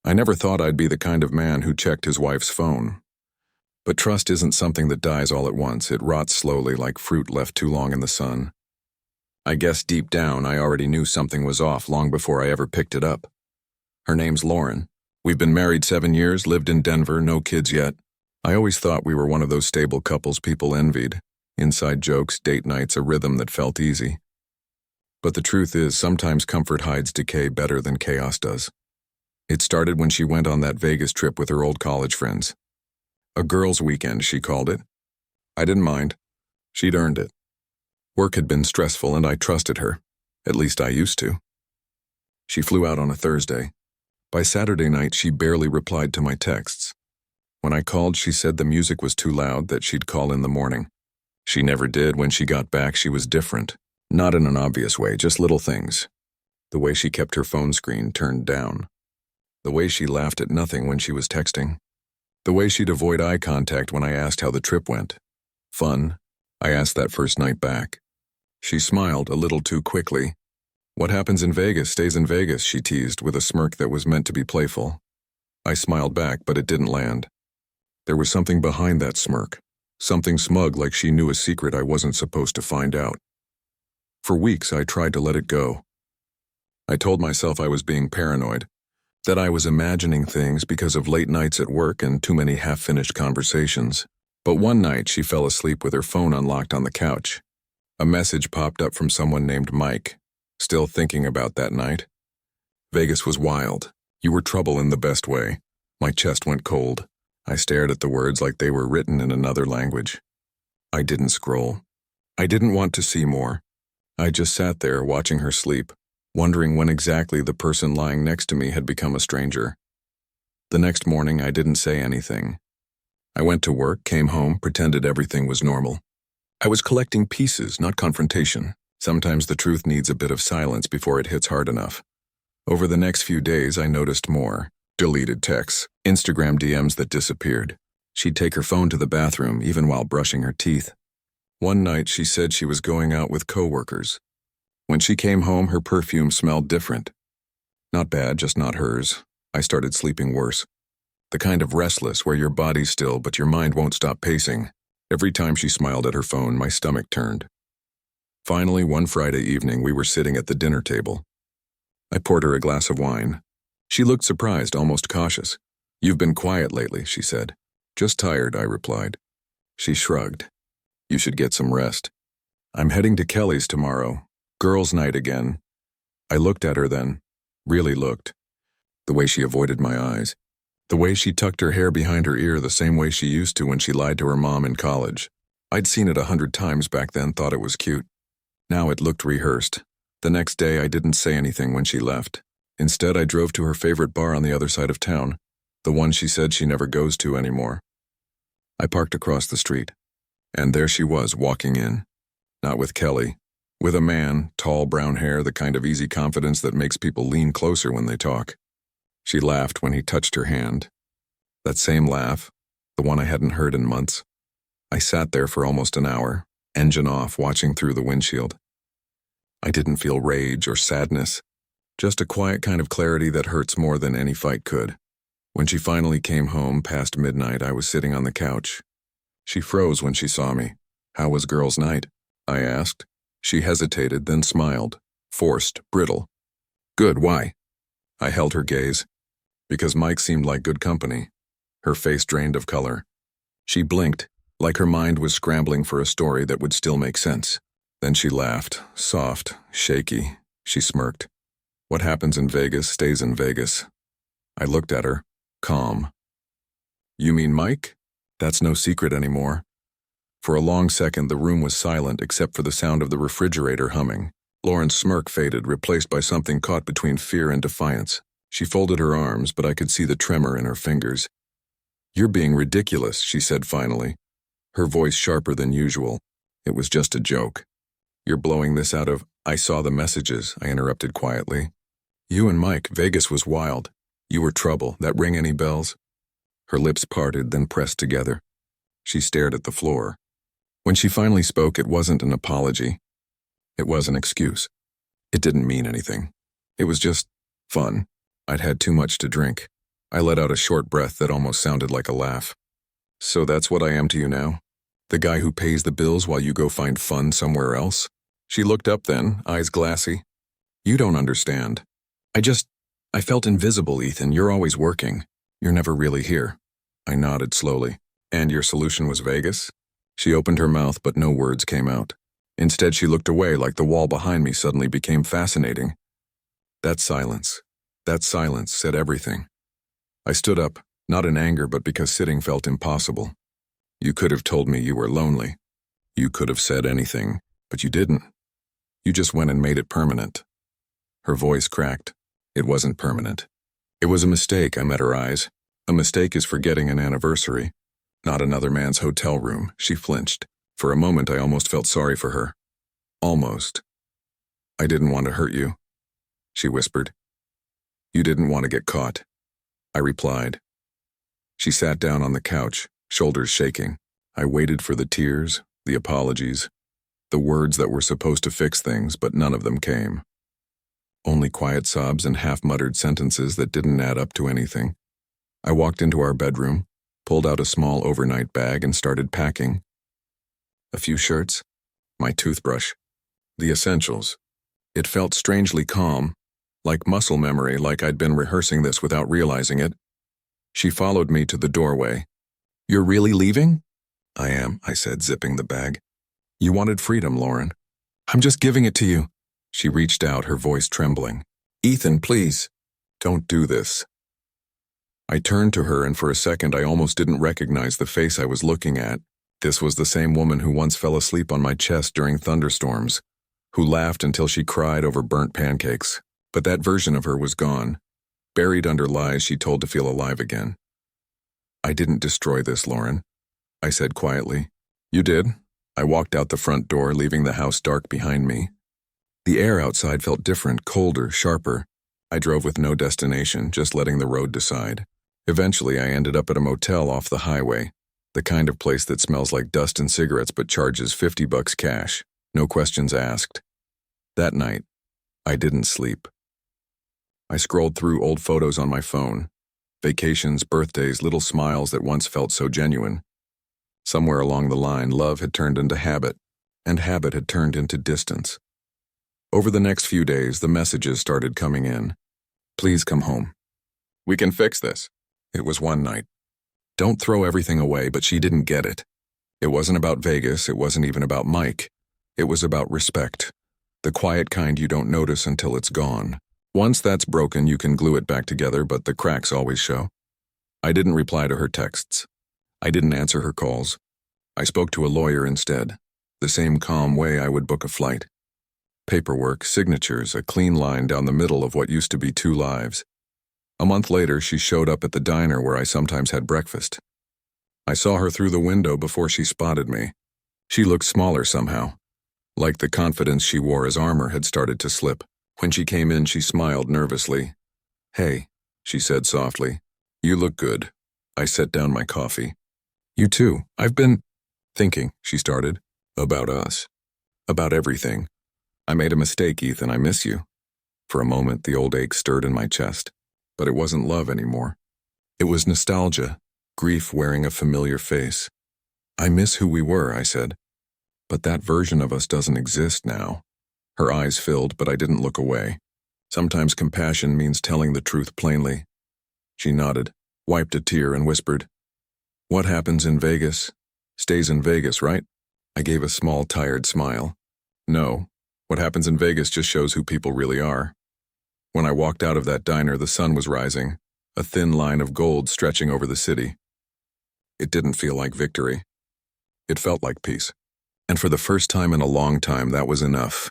I never thought I'd be the kind of man who checked his wife's phone. But trust isn't something that dies all at once. It rots slowly like fruit left too long in the sun. I guess deep down I already knew something was off long before I ever picked it up. Her name's Lauren. We've been married 7 years, lived in Denver, no kids yet. I always thought we were one of those stable couples people envied. Inside jokes, date nights, a rhythm that felt easy. But the truth is, sometimes comfort hides decay better than chaos does. It started when she went on that Vegas trip with her old college friends. A girls' weekend, she called it. I didn't mind. She'd earned it. Work had been stressful and I trusted her. At least I used to. She flew out on a Thursday. By Saturday night, she barely replied to my texts. When I called, she said the music was too loud, that she'd call in the morning. She never did. When she got back, she was different. Not in an obvious way, just little things. The way she kept her phone screen turned down. The way she laughed at nothing when she was texting. The way she'd avoid eye contact when I asked how the trip went. Fun? I asked that first night back. She smiled a little too quickly. What happens in Vegas stays in Vegas, she teased with a smirk that was meant to be playful. I smiled back, but it didn't land. There was something behind that smirk. Something smug, like she knew a secret I wasn't supposed to find out. For weeks, I tried to let it go. I told myself I was being paranoid, that I was imagining things because of late nights at work and too many half-finished conversations. But one night, she fell asleep with her phone unlocked on the couch. A message popped up from someone named Mike. Still thinking about that night? Vegas was wild. You were trouble in the best way. My chest went cold. I stared at the words like they were written in another language. I didn't scroll. I didn't want to see more. I just sat there watching her sleep, wondering when exactly the person lying next to me had become a stranger. The next morning, I didn't say anything. I went to work, came home, pretended everything was normal. I was collecting pieces, not confrontation. Sometimes the truth needs a bit of silence before it hits hard enough. Over the next few days, I noticed more. Deleted texts, Instagram DMs that disappeared. She'd take her phone to the bathroom, even while brushing her teeth. One night, she said she was going out with coworkers. When she came home, her perfume smelled different. Not bad, just not hers. I started sleeping worse. The kind of restless where your body's still but your mind won't stop pacing. Every time she smiled at her phone, my stomach turned. Finally, one Friday evening, we were sitting at the dinner table. I poured her a glass of wine. She looked surprised, almost cautious. "You've been quiet lately," she said. "Just tired," I replied. She shrugged. "You should get some rest." "I'm heading to Kelly's tomorrow. Girls' night again." I looked at her then. Really looked. The way she avoided my eyes. The way she tucked her hair behind her ear the same way she used to when she lied to her mom in college. I'd seen it 100 times back then, thought it was cute. Now it looked rehearsed. The next day, I didn't say anything when she left. Instead, I drove to her favorite bar on the other side of town, the one she said she never goes to anymore. I parked across the street, and there she was walking in. Not with Kelly, with a man, tall brown hair, the kind of easy confidence that makes people lean closer when they talk. She laughed when he touched her hand. That same laugh, the one I hadn't heard in months. I sat there for almost an hour, engine off, watching through the windshield. I didn't feel rage or sadness. Just a quiet kind of clarity that hurts more than any fight could. When she finally came home past midnight, I was sitting on the couch. She froze when she saw me. "How was girls' night?" I asked. She hesitated, then smiled. Forced, brittle. "Good, why?" I held her gaze. Because Mike seemed like good company. Her face drained of color. She blinked, like her mind was scrambling for a story that would still make sense. Then she laughed, soft, shaky. She smirked. "What happens in Vegas stays in Vegas." I looked at her, calm. "You mean Mike? That's no secret anymore." For a long second, the room was silent except for the sound of the refrigerator humming. Lauren's smirk faded, replaced by something caught between fear and defiance. She folded her arms, but I could see the tremor in her fingers. "You're being ridiculous," she said finally, her voice sharper than usual. "It was just a joke." "You're blowing this out of—" "I saw the messages," I interrupted quietly. "You and Mike, Vegas was wild. You were trouble. That ring any bells?" Her lips parted, then pressed together. She stared at the floor. When she finally spoke, it wasn't an apology. It was an excuse. It didn't mean anything. It was just fun. I'd had too much to drink. I let out a short breath that almost sounded like a laugh. So that's what I am to you now? The guy who pays the bills while you go find fun somewhere else? She looked up then, eyes glassy. You don't understand. I felt invisible, Ethan. You're always working. You're never really here. I nodded slowly. And your solution was Vegas? She opened her mouth, but no words came out. Instead, she looked away like the wall behind me suddenly became fascinating. That silence said everything. I stood up, not in anger, but because sitting felt impossible. You could have told me you were lonely. You could have said anything, but you didn't. You just went and made it permanent. Her voice cracked. It wasn't permanent. It was a mistake. I met her eyes. A mistake is forgetting an anniversary, not another man's hotel room. She flinched. For a moment, I almost felt sorry for her. Almost. I didn't want to hurt you, she whispered. You didn't want to get caught, I replied. She sat down on the couch, shoulders shaking. I waited for the tears, the apologies, the words that were supposed to fix things, but none of them came. Only quiet sobs and half-muttered sentences that didn't add up to anything. I walked into our bedroom, pulled out a small overnight bag and started packing. A few shirts, my toothbrush, the essentials. It felt strangely calm, like muscle memory, like I'd been rehearsing this without realizing it. She followed me to the doorway. You're really leaving? I am, I said, zipping the bag. You wanted freedom, Lauren. I'm just giving it to you. She reached out, her voice trembling. Ethan, please, don't do this. I turned to her, and for a second I almost didn't recognize the face I was looking at. This was the same woman who once fell asleep on my chest during thunderstorms, who laughed until she cried over burnt pancakes. But that version of her was gone, buried under lies she told to feel alive again. I didn't destroy this, Lauren, I said quietly. You did. I walked out the front door, leaving the house dark behind me. The air outside felt different, colder, sharper. I drove with no destination, just letting the road decide. Eventually, I ended up at a motel off the highway, the kind of place that smells like dust and cigarettes but charges $50 cash, no questions asked. That night, I didn't sleep. I scrolled through old photos on my phone. Vacations, birthdays, little smiles that once felt so genuine. Somewhere along the line, love had turned into habit, and habit had turned into distance. Over the next few days, the messages started coming in. Please come home. We can fix this. It was one night. Don't throw everything away, but she didn't get it. It wasn't about Vegas, it wasn't even about Mike. It was about respect. The quiet kind you don't notice until it's gone. Once that's broken, you can glue it back together, but the cracks always show. I didn't reply to her texts. I didn't answer her calls. I spoke to a lawyer instead, the same calm way I would book a flight. Paperwork, signatures, a clean line down the middle of what used to be two lives. A month later, she showed up at the diner where I sometimes had breakfast. I saw her through the window before she spotted me. She looked smaller somehow, like the confidence she wore as armor had started to slip. When she came in, she smiled nervously. Hey, she said softly. You look good. I set down my coffee. You too. I've been thinking, she started, about us. About everything. I made a mistake, Ethan. I miss you. For a moment, the old ache stirred in my chest. But it wasn't love anymore. It was nostalgia, grief wearing a familiar face. I miss who we were, I said. But that version of us doesn't exist now. Her eyes filled, but I didn't look away. Sometimes compassion means telling the truth plainly. She nodded, wiped a tear, and whispered, What happens in Vegas stays in Vegas, right? I gave a small, tired smile. No, what happens in Vegas just shows who people really are. When I walked out of that diner, the sun was rising, a thin line of gold stretching over the city. It didn't feel like victory. It felt like peace. And for the first time in a long time, that was enough.